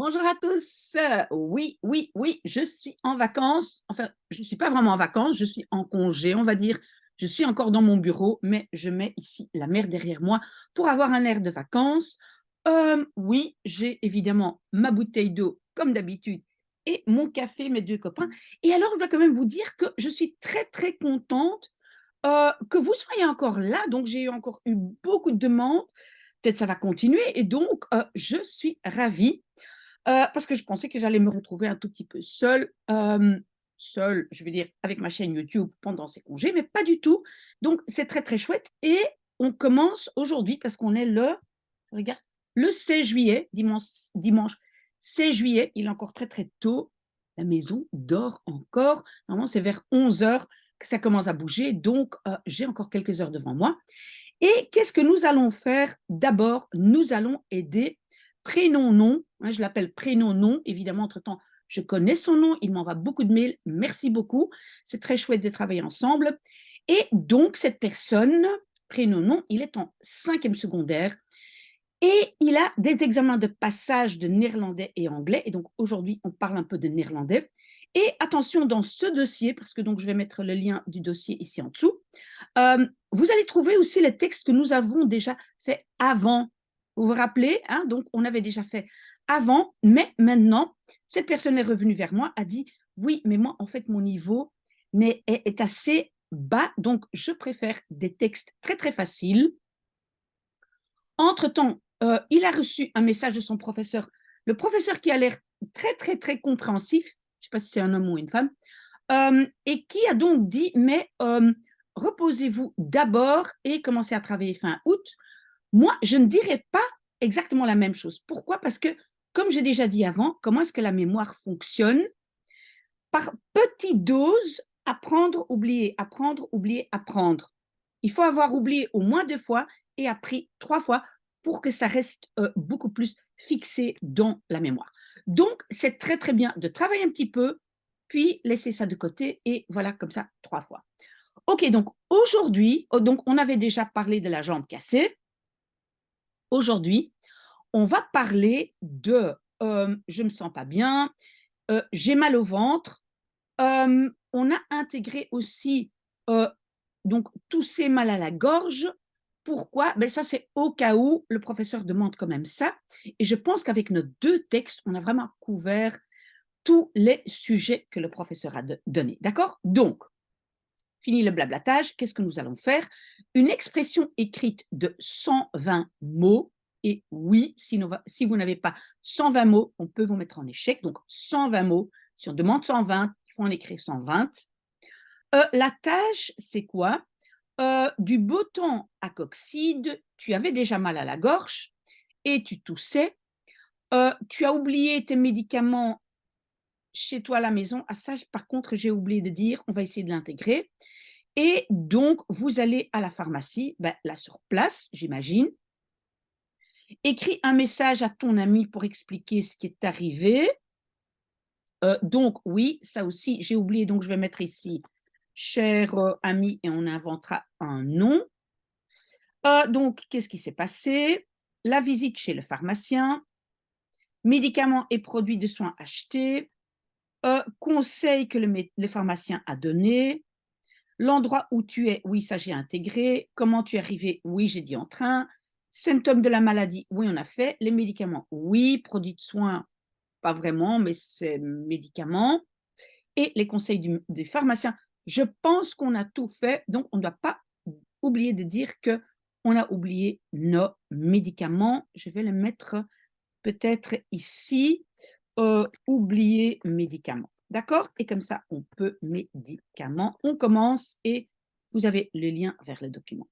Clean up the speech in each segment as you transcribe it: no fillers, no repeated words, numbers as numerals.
Bonjour à tous. Oui, oui, oui, je suis en vacances. Enfin, je ne suis pas vraiment en vacances, je suis en congé, on va dire. Je suis encore dans mon bureau, mais je mets ici la mer derrière moi pour avoir un air de vacances. Oui, j'ai évidemment ma bouteille d'eau, comme d'habitude, et mon café, mes deux copains. Et alors, je dois quand même vous dire que je suis très, très contente que vous soyez encore là. Donc, j'ai encore eu beaucoup de demandes. Peut-être ça va continuer. Et donc, je suis ravie parce que je pensais que j'allais me retrouver un tout petit peu seule, seule, je veux dire, avec ma chaîne YouTube pendant ces congés, mais pas du tout. Donc, c'est très, très chouette. Et on commence aujourd'hui parce qu'on est regarde, le 16 juillet, dimanche 16 juillet, il est encore très, très tôt. La maison dort encore. Normalement, c'est vers 11 heures que ça commence à bouger. Donc, j'ai encore quelques heures devant moi. Et qu'est-ce que nous allons faire? D'abord, nous allons aider prénom-nom. Hein, je l'appelle prénom-nom. Évidemment, entre-temps, je connais son nom. Il m'envoie beaucoup de mails. Merci beaucoup. C'est très chouette de travailler ensemble. Et donc, cette personne, prénom-nom, il est en 5e secondaire et il a des examens de passage de néerlandais et anglais. Et donc, aujourd'hui, on parle un peu de néerlandais. Et attention, dans ce dossier, parce que donc je vais mettre le lien du dossier ici en dessous, vous allez trouver aussi les textes que nous avons déjà fait avant. Vous vous rappelez, hein? Donc on avait déjà fait avant, mais maintenant, cette personne est revenue vers moi, a dit, oui, mais moi, en fait, mon niveau est assez bas, donc je préfère des textes très, très faciles. Entre-temps, il a reçu un message de son professeur, le professeur qui a l'air très, très, très compréhensif, je ne sais pas si c'est un homme ou une femme, et qui a donc dit, mais reposez-vous d'abord et commencez à travailler fin août. Moi, je ne dirais pas exactement la même chose. Pourquoi? Parce que, comme j'ai déjà dit avant, comment est-ce que la mémoire fonctionne? Par petites doses, apprendre, oublier, apprendre, oublier, apprendre. Il faut avoir oublié au moins 2 fois et appris 3 fois pour que ça reste beaucoup plus fixé dans la mémoire. Donc, c'est très, très bien de travailler un petit peu, puis laisser ça de côté et voilà comme ça 3 fois. OK, donc aujourd'hui, donc on avait déjà parlé de la jambe cassée. Aujourd'hui, on va parler de je me sens pas bien, j'ai mal au ventre. On a intégré aussi donc tousser mal à la gorge. Pourquoi? Ben ça, c'est au cas où le professeur demande quand même ça. Et je pense qu'avec nos 2 textes, on a vraiment couvert tous les sujets que le professeur a donnés. D'accord? Donc, fini le blablatage, qu'est-ce que nous allons faire? Une expression écrite de 120 mots. Et oui, si vous n'avez pas 120 mots, on peut vous mettre en échec. Donc, 120 mots. Si on demande 120, il faut en écrire 120. La tâche, c'est quoi? Du beau temps à Coxyde, tu avais déjà mal à la gorge et tu toussais. Tu as oublié tes médicaments chez toi à la maison. Ah ça, par contre, j'ai oublié de dire, on va essayer de l'intégrer. Et donc, vous allez à la pharmacie, ben, là sur place, j'imagine. Écris un message à ton ami pour expliquer ce qui est arrivé. Donc, oui, ça aussi, j'ai oublié, donc je vais mettre ici cher ami et on inventera un nom. Donc, qu'est-ce qui s'est passé? La visite chez le pharmacien, médicaments et produits de soins achetés, conseils que le pharmacien a donné, l'endroit où tu es, oui, ça j'ai intégré, comment tu es arrivé, oui, j'ai dit en train, symptômes de la maladie, oui, on a fait, les médicaments, oui, produits de soins, pas vraiment, mais c'est médicaments, et les conseils du pharmacien. Je pense qu'on a tout fait, donc on ne doit pas oublier de dire que on a oublié nos médicaments. Je vais les mettre peut-être ici, oublier médicaments. D'accord? Et comme ça, on peut médicaments. On commence et vous avez le lien vers le document.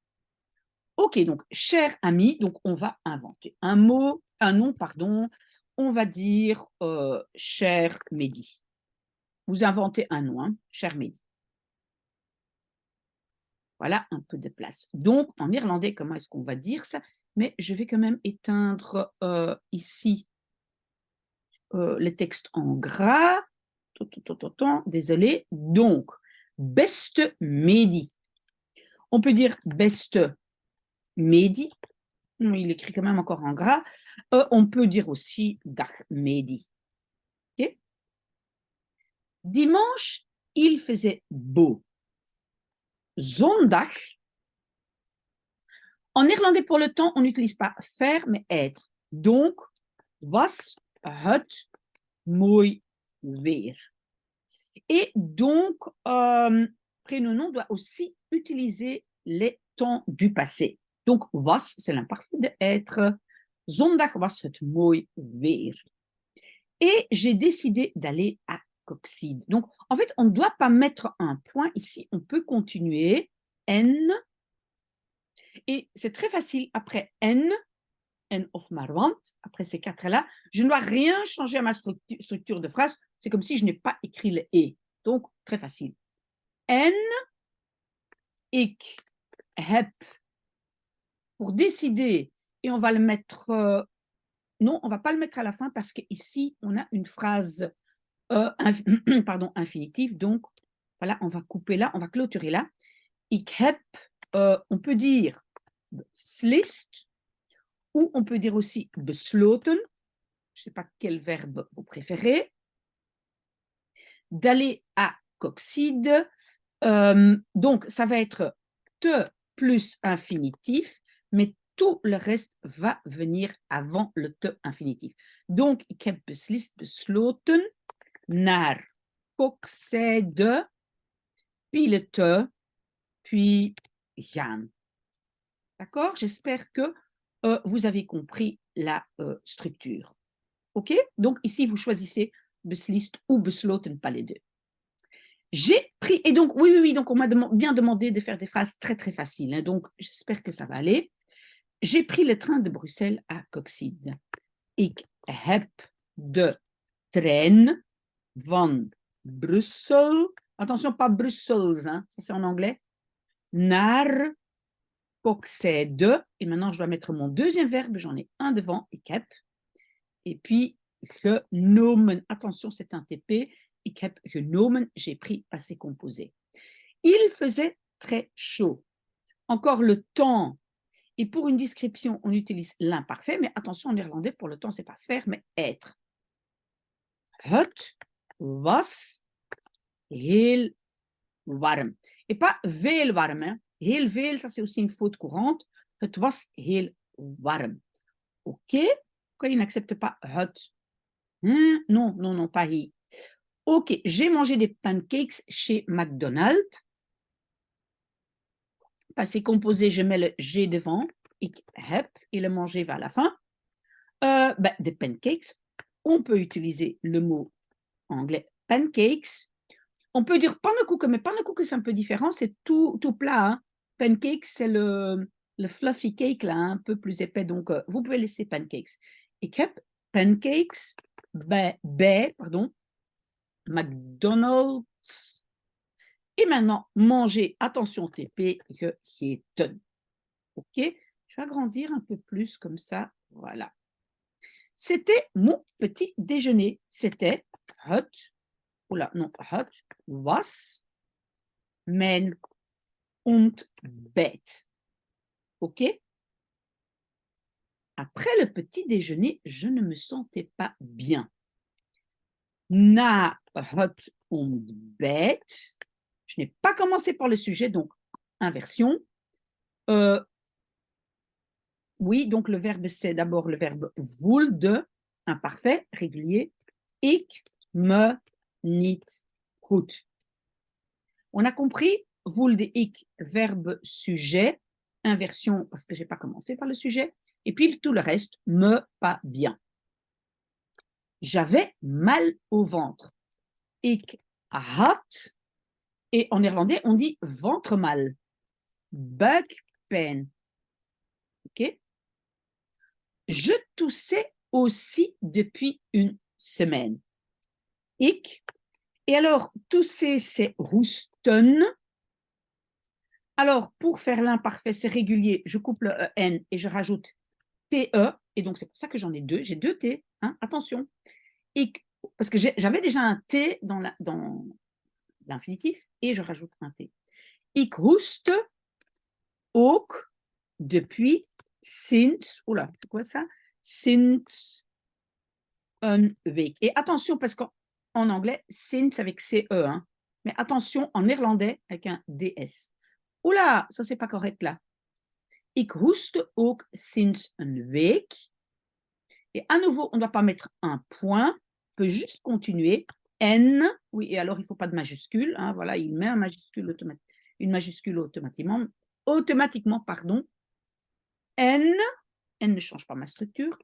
OK, donc, cher ami, donc on va inventer un mot, un nom, pardon. On va dire cher Mehdi. Vous inventez un nom, hein, cher Mehdi. Voilà un peu de place. Donc, en irlandais, comment est-ce qu'on va dire ça? Mais je vais quand même éteindre ici le texte en gras. Désolé. Donc, best Mehdi. On peut dire best Mehdi il écrit quand même encore en gras. On peut dire aussi dag medi. Okay? Dimanche, il faisait beau. Zondag. En néerlandais, pour le temps, on n'utilise pas faire, mais être. Donc, was het mooi weer. Et donc, prénom doit aussi utiliser les temps du passé. Donc, was, c'est l'imparfait de être. Zondag was het mooi weer. Et j'ai décidé d'aller à Coxide. Donc, en fait, on ne doit pas mettre un point ici. On peut continuer. N. Et c'est très facile. Après N, N of Marwant, après ces quatre-là, je ne dois rien changer à ma structure de phrase. C'est comme si je n'ai pas écrit le E. Donc, très facile. En ik heb. Pour décider, et on va le mettre... non, on ne va pas le mettre à la fin parce qu'ici, on a une phrase pardon, infinitive. Donc, voilà, on va couper là, on va clôturer là. Ik heb, on peut dire beslist, ou on peut dire aussi besloten. Je ne sais pas quel verbe vous préférez. D'aller à Coxide. Donc, ça va être te plus infinitif, mais tout le reste va venir avant le te infinitif. Donc, ik heb beslist besloten naar Coxide, puis le te, puis gaan. D'accord? J'espère que vous avez compris la structure. OK? Donc, ici, vous choisissez beslist ou besloten, pas les deux. J'ai pris, et donc, oui, donc on m'a bien demandé de faire des phrases très, très faciles. Hein, donc, j'espère que ça va aller. J'ai pris le train de Bruxelles à Coxide. Ik heb de trein van Brussel. Attention, pas Brussels, hein, ça c'est en anglais. Naar Coxide. Et maintenant, je dois mettre mon deuxième verbe. J'en ai un devant, ik heb. Et puis, genomen. Attention, c'est un TP. Ik heb genomen, j'ai pris passé composé. Il faisait très chaud. Encore le temps. Et pour une description, on utilise l'imparfait, mais attention, en néerlandais, pour le temps, c'est pas faire, mais être. Het was heel warm. Et pas veel warm. Hein. Heel veel, ça c'est aussi une faute courante. Het was heel warm. OK? Pourquoi il n'accepte pas het? Non, pas hi. OK, j'ai mangé des pancakes chez McDonald's. Passé composé, je mets le G devant. Ik heb, et le manger va à la fin. Des pancakes. On peut utiliser le mot anglais pancakes. On peut dire pannenkoeken, mais pannenkoeken, c'est un peu différent. C'est tout plat. Hein. Pancakes, c'est le fluffy cake, là, un peu plus épais. Donc, vous pouvez laisser pancakes. Ik heb pancakes bij McDonald's. Et maintenant, manger, attention TP, gegeten. OK? Je vais agrandir un peu plus comme ça. Voilà. C'était mon petit déjeuner. C'était het was mijn ontbijt. OK? Après le petit déjeuner, je ne me sentais pas bien. Na het ontbijt. Je n'ai pas commencé par le sujet, donc inversion. Oui, donc le verbe, c'est d'abord le verbe voelde, imparfait, régulier. Ik me niet goed. On a compris, voelde ik, verbe sujet, inversion parce que je n'ai pas commencé par le sujet, et puis tout le reste, me pas bien. J'avais mal au ventre. Ik had, et en néerlandais, on dit ventre mal. Buikpijn. OK? Je toussais aussi depuis une semaine. Ik. Et alors, tousser, c'est hoesten. Alors, pour faire l'imparfait, c'est régulier. Je coupe le N et je rajoute TE. Et donc, c'est pour ça que j'en ai deux. J'ai deux T. Hein, attention. Ik, parce que j'avais déjà un T dans l'infinitif et je rajoute un T. Ik hoeste ook depuis sinds, oula, c'est quoi ça? Sinds een week. Et attention, parce qu'en anglais, sinds avec CE, hein. Mais attention, en néerlandais, avec un DS. Oula, ça c'est pas correct là. Ik hoeste ook sinds een week. Et à nouveau, on ne doit pas mettre un point, on peut juste continuer. N, oui, et alors il ne faut pas de majuscule, hein, voilà, il met une majuscule automatiquement, pardon. N ne change pas ma structure.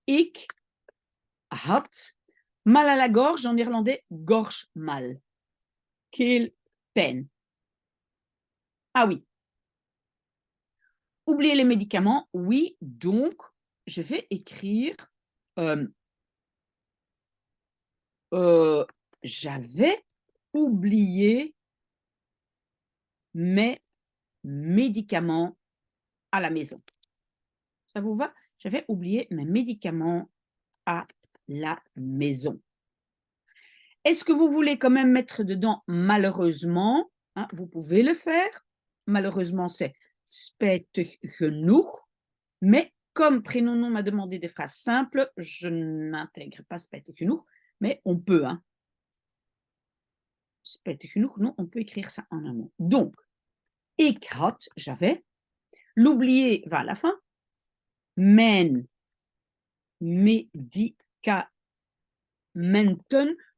Ik had mal à la gorge, en néerlandais, gorge mal. Keelpijn. Ah oui. Oubliez les médicaments, oui, donc je vais écrire j'avais oublié mes médicaments à la maison. Ça vous va? J'avais oublié mes médicaments à la maison. Est-ce que vous voulez quand même mettre dedans malheureusement? Hein, vous pouvez le faire. Malheureusement, c'est spijtig genoeg. Mais comme Prénom m'a demandé des phrases simples, je n'intègre pas spijtig genoeg, mais on peut. Hein. Spijtig genoeg, non, on peut écrire ça en un mot. Donc, ik had, j'avais. L'oublié va à la fin. Mijn médicamenten.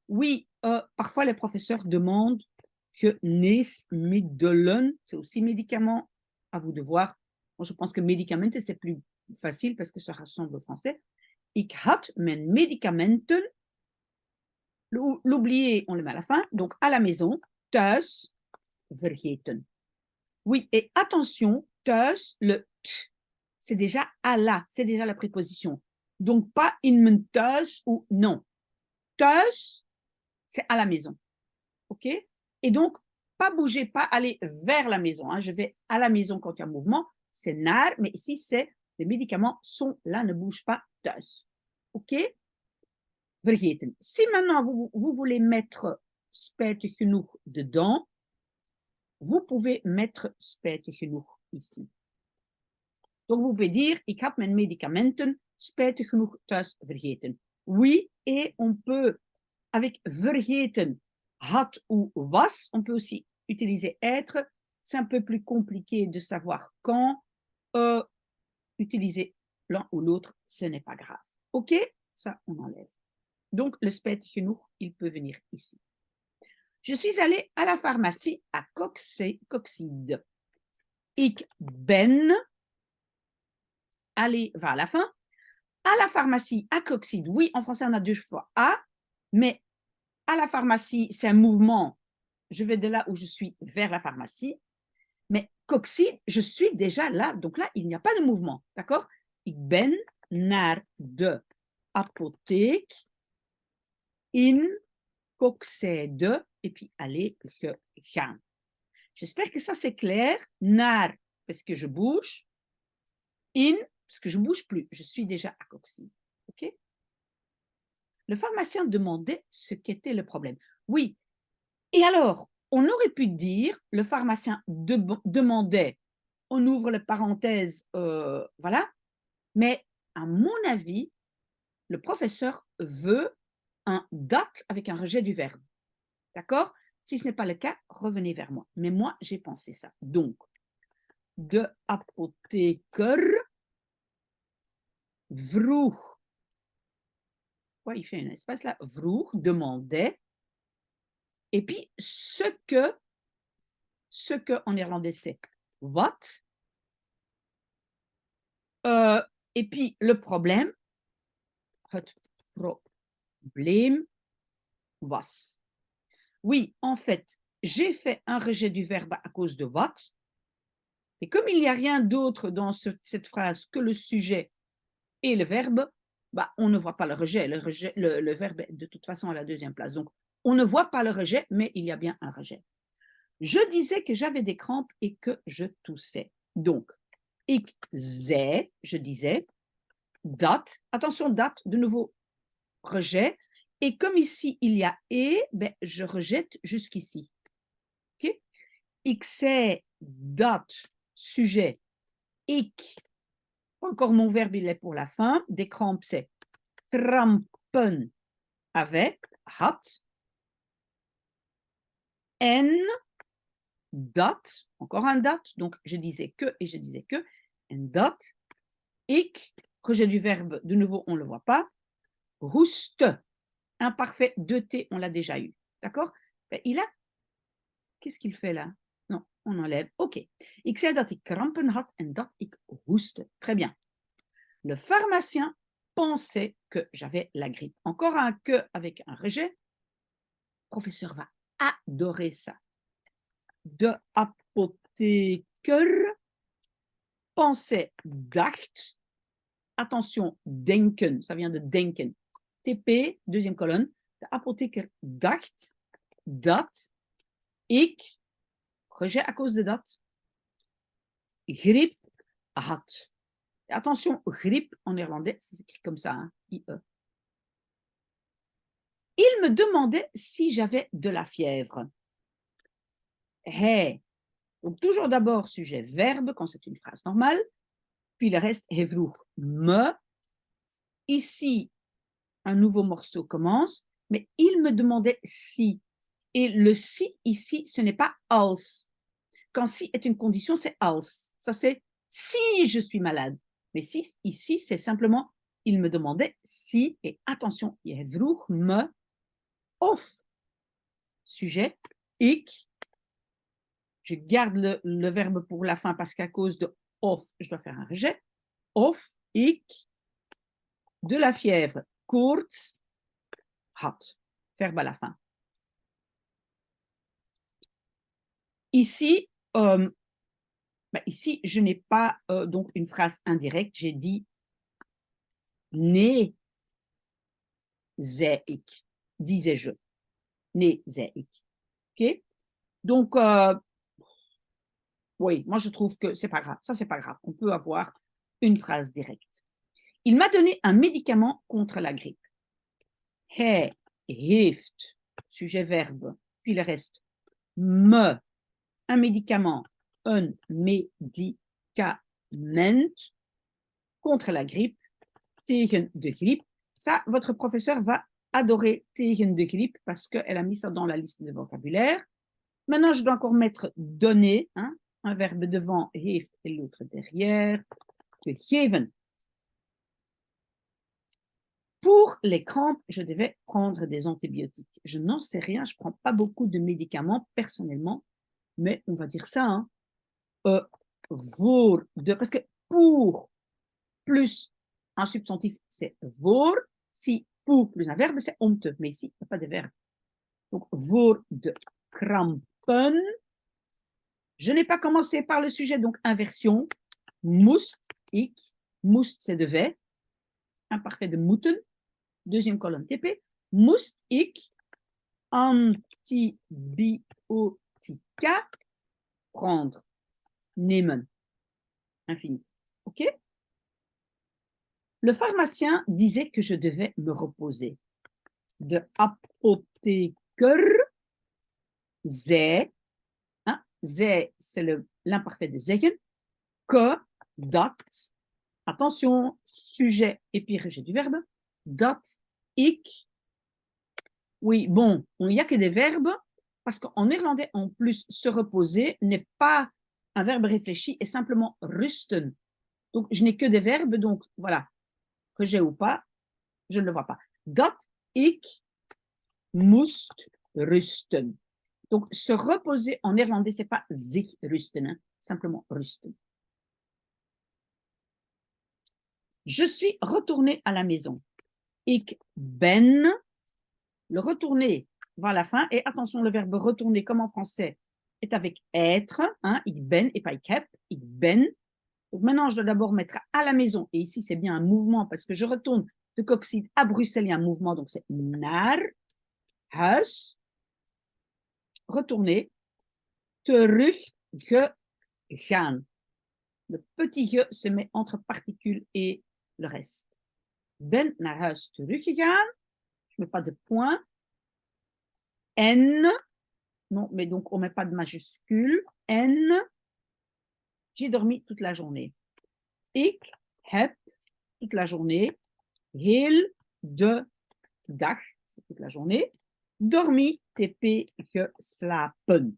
Oui, parfois les professeurs demandent geneesmiddelen, c'est aussi médicaments, à vous de voir. Moi, je pense que médicamenten, c'est plus facile parce que ça rassemble au français. Ik had mijn médicamenten. L'oublié, on le met à la fin. Donc, à la maison, thuis, vergeten. Oui, et attention, thuis, le t, c'est déjà à la, c'est déjà la préposition. Donc, pas in mijn thuis ou non. Thuis, c'est à la maison. OK? Et donc, pas bouger, pas aller vers la maison. Hein. Je vais à la maison quand il y a un mouvement. C'est naar, mais ici, c'est les médicaments sont là, ne bougent pas thuis. OK? Vergeten. Si maintenant, vous voulez mettre spijtig genoeg dedans, vous pouvez mettre spijtig genoeg ici. Donc, vous pouvez dire, ik had mijn medicamenten spijtig genoeg thuis vergeten. Oui, et on peut, avec vergeten, had ou was, on peut aussi utiliser être. C'est un peu plus compliqué de savoir quand. Utiliser l'un ou l'autre, ce n'est pas grave. OK? Ça, on enlève. Donc, le spijtig genoeg, il peut venir ici. Je suis allée à la pharmacie à Coxide. Ik ben allée, va à la fin, à la pharmacie à Coxide. Oui, en français, on a deux fois à, mais à la pharmacie, c'est un mouvement. Je vais de là où je suis vers la pharmacie. Mais Coxide, je suis déjà là. Donc là, il n'y a pas de mouvement. D'accord? Ik ben naar de apotheek in Coxide et puis aller gegaan. J'espère que ça c'est clair. Naar, parce que je bouge. In, parce que je ne bouge plus. Je suis déjà à Coxide. OK? Le pharmacien demandait ce qu'était le problème. Oui. Et alors, on aurait pu dire, le pharmacien demandait, on ouvre la parenthèse, voilà. Mais à mon avis, le professeur veut un date avec un rejet du verbe. D'accord? Si ce n'est pas le cas, revenez vers moi. Mais moi, j'ai pensé ça. Donc, de apotheker vroeg. Ouais, il fait un espace là. Vroeg demandait. Et puis, ce que en néerlandais, c'est what. Et puis, le problème, het probleem was. Oui, en fait, j'ai fait un rejet du verbe à cause de what. Et comme il n'y a rien d'autre dans cette phrase que le sujet et le verbe, bah, on ne voit pas le rejet. Le verbe est de toute façon à la deuxième place. Donc, on ne voit pas le rejet, mais il y a bien un rejet. Je disais que j'avais des crampes et que je toussais. Donc, ik zei, je disais, dat, attention, dat, de nouveau, rejet. Et comme ici, il y a et, ben, je rejette jusqu'ici. Okay? Ik zei dat, sujet, ik Encore mon verbe, il est pour la fin. Des crampes, c'est krampen avec, had. En dat, encore un dat, donc je disais que et je disais que. En dat, ik, rejet du verbe, de nouveau, on ne le voit pas. Hoeste, imparfait, 2T, on l'a déjà eu. D'accord? Il a, qu'est-ce qu'il fait là? Non, on enlève. OK. Ik zei dat ik krampen had en dat ik hoeste. Très bien. Le pharmacien pensait que j'avais la grippe. Encore un que avec un rejet. Le professeur va adorer ça. De apotheker pensait, dacht. Attention, denken, ça vient de denken. TP, deuxième colonne. De apotheker dacht dat ik, rejet à cause de dat, griep had. Attention, griep en néerlandais, ça s'écrit comme ça, hein, IE. Il me demandait si j'avais de la fièvre. Hij. Donc toujours d'abord sujet verbe quand c'est une phrase normale, puis le reste hij vroeg me. Ici, un nouveau morceau commence, mais il me demandait si. Et le si ici, ce n'est pas als. Quand si est une condition, c'est als. Ça c'est si je suis malade. Mais si ici, c'est simplement il me demandait si, et attention, hij vroeg me of. Sujet, ik. Je garde le verbe pour la fin parce qu'à cause de of, je dois faire un rejet. Of, ik, de la fièvre, koorts, had. Verbe à la fin. Ici, ici je n'ai pas donc une phrase indirecte. J'ai dit nee, zei ik, disais-je. Nee, zei ik. OK? Donc, oui, moi je trouve que c'est pas grave. Ça, c'est pas grave. On peut avoir une phrase directe. Il m'a donné un médicament contre la grippe. Hij heeft, sujet verbe, puis le reste. Me, un médicament, un médicament contre la grippe, tegen de griep. Ça, votre professeur va adorer tegen de griep parce qu'elle a mis ça dans la liste de vocabulaire. Maintenant, je dois encore mettre donner, hein, un verbe devant, heeft et l'autre derrière. Gegeven. Pour les crampes, je devais prendre des antibiotiques. Je n'en sais rien, je ne prends pas beaucoup de médicaments personnellement, mais on va dire ça, hein, voor de, parce que pour plus un substantif, c'est voor. Si pour plus un verbe, c'est om te, mais ici, il n'y a pas de verbe. Donc, voor de krampen. Je n'ai pas commencé par le sujet, donc inversion. Moest ik. Moest, c'est devait. Imparfait de moeten. Deuxième colonne TP. Moest ik antibiotica prendre. Nemen. Infini. OK? Le pharmacien disait que je devais me reposer. De apotheker zei, hein, zei, c'est l'imparfait de zeggen, que, dat, attention, sujet et puis rejet du verbe, dat, ik. Oui, bon, il n'y a que des verbes, parce qu'en néerlandais, en plus, se reposer n'est pas un verbe réfléchi, est simplement rusten. Donc, je n'ai que des verbes, donc voilà, rejet ou pas, je ne le vois pas. Dat, ik, moest rusten. Donc, se reposer en néerlandais, ce n'est pas zich rusten, hein, simplement rusten. Je suis retournée à la maison. Ik ben, le retourner va à la fin, et attention, le verbe retourner, comme en français, est avec être, hein, ik ben, et pas ik heb, ik ben. Donc maintenant, je dois d'abord mettre à la maison, et ici, c'est bien un mouvement, parce que je retourne de Coxide à Bruxelles, il y a un mouvement, donc c'est naar huis. Retourner, teruggegaan. Le petit je se met entre particules et le reste. Ben naar huis teruggegaan. Je ne mets pas de point. En, non, mais donc on ne met pas de majuscule. En, j'ai dormi toute la journée. Ik heb, toute la journée, heel de dag, c'est toute la journée, dormi, TP, geslapen.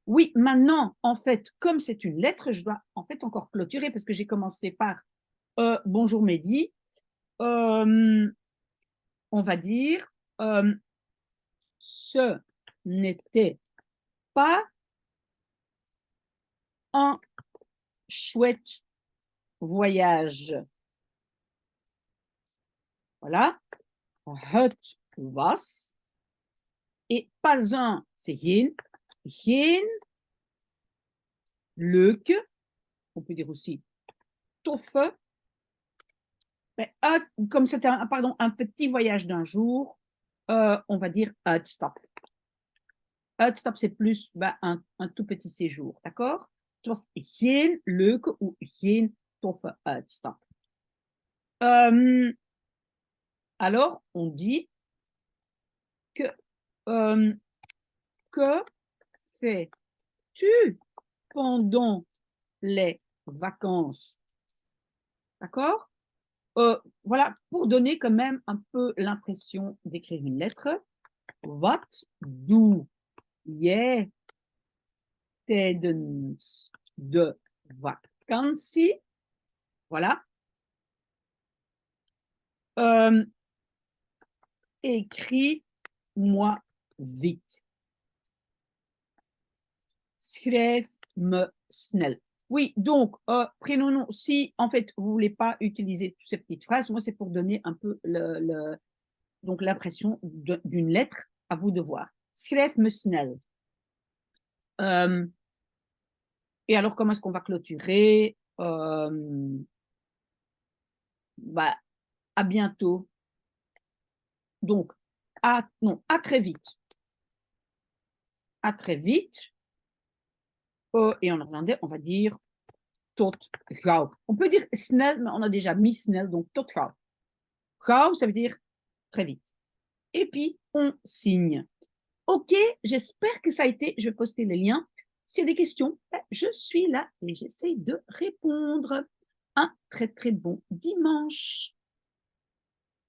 Oui, maintenant, en fait, comme c'est une lettre, je dois en fait encore clôturer parce que j'ai commencé par bonjour Mehdi. On va dire ce n'était pas un chouette voyage. Voilà. Het was. Et pas un, c'est geen. Geen leuke. On peut dire aussi toffe. Mais, comme c'était un petit voyage d'un jour, on va dire uitstap. Uitstap, c'est plus un tout petit séjour, d'accord? Het was geen leuke ou geen toffe uitstap. Alors, on dit que fais-tu pendant les vacances? D'accord? Voilà, pour donner quand même un peu l'impression d'écrire une lettre. Wat doe jij tijdens de vakantie? Voilà. Écris-moi vite. Schrijf me snel. Oui, donc, prénom, si en fait vous ne voulez pas utiliser toutes ces petites phrases, moi c'est pour donner un peu donc l'impression d'une lettre, à vous de voir. Schrijf me snel. Et alors, comment est-ce qu'on va clôturer? À bientôt. Donc, à très vite. À très vite. Et en néerlandais, on va dire tot gauw. On peut dire snel, mais on a déjà mis snel, donc tot gauw. Gauw, ça veut dire très vite. Et puis, on signe. OK, j'espère que ça a été, je vais poster les liens. S'il y a des questions, je suis là et j'essaye de répondre. Un très, très bon dimanche.